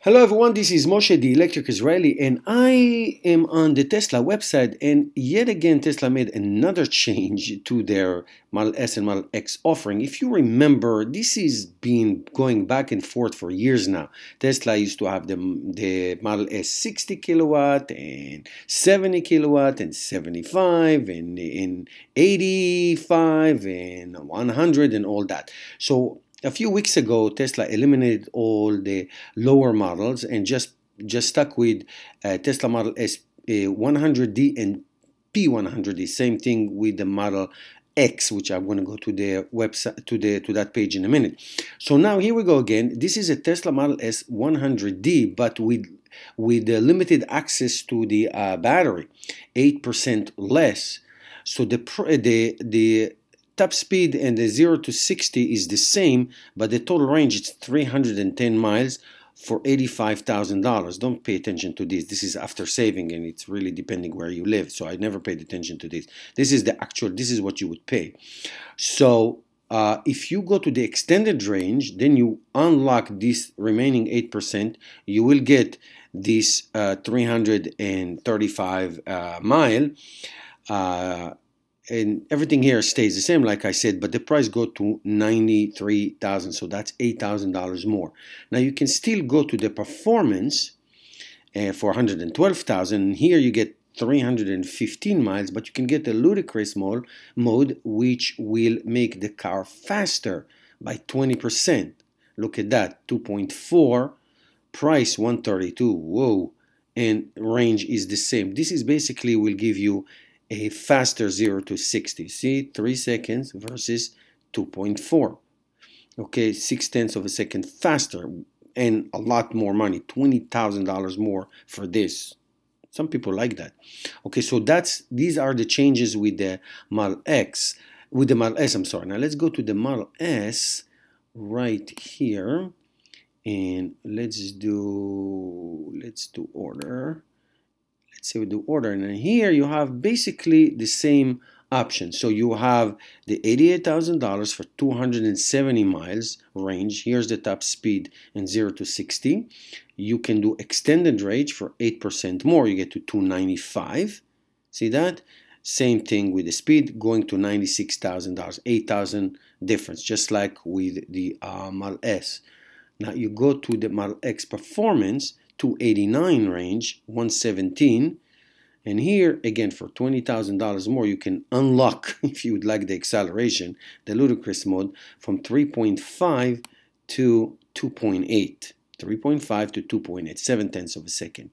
Hello everyone, this is Moshe, the Electric Israeli, and I am on the Tesla website, and yet again Tesla made another change to their Model S and Model X offering. If you remember, this has been going back and forth for years now. Tesla used to have the Model S 60 kilowatt and 70 kilowatt and 75 and 85 and 100 and all that. So a few weeks ago, Tesla eliminated all the lower models and just stuck with Tesla Model S 100D and P100D. Same thing with the Model X, which I'm going to go to the website to that page in a minute. So now here we go again. This is a Tesla Model S 100D, but with limited access to the battery, 8% less. So the top speed and the 0 to 60 is the same, but the total range is 310 miles for $85,000. Don't pay attention to this. This is after saving, and it's really depending where you live. So I never paid attention to this. This is the actual, this is what you would pay. So if you go to the extended range, then you unlock this remaining 8%, you will get this 335 mile. And everything here stays the same, like I said, but the price go to $93,000, so that's $8,000 more. Now you can still go to the performance for $112,000, and here you get 315 miles, but you can get the ludicrous mode, which will make the car faster by 20%. Look at that, 2.4, price 132, whoa, and range is the same. This is basically will give you a faster 0 to 60. See, 3 seconds versus 2.4. Okay, 6/10 of a second faster and a lot more money, $20,000 more for this. Some people like that. Okay, so these are the changes with the Model X, with the Model S, I'm sorry. Now let's go to the Model S right here, and let's do order. Let's say we do order, and here you have basically the same option. So you have the $88,000 for 270 miles range. Here's the top speed and 0 to 60. You can do extended range for 8% more. You get to 295. See that? Same thing with the speed, going to $96,000, 8,000 difference, just like with the Model S. Now you go to the Model X Performance, 289 range, 117, and here again for $20,000 more you can unlock, if you would like the acceleration, the ludicrous mode from 3.5 to 2.8, 3.5 to 2.8, 7/10 of a second,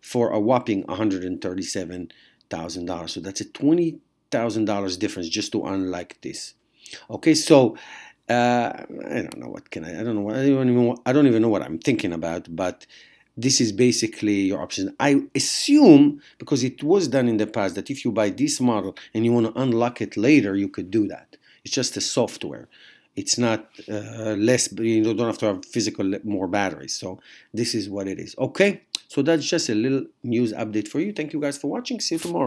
for a whopping $137,000. So that's a $20,000 difference just to unlock this. Okay, so I don't know what can I don't know, I don't even know what I'm thinking about, but this is basically your option. I assume, because it was done in the past, that if you buy this model and you want to unlock it later, you could do that. It's just a software. It's not less, you don't have to have physical more batteries. So this is what it is. Okay, so that's just a little news update for you. Thank you guys for watching. See you tomorrow.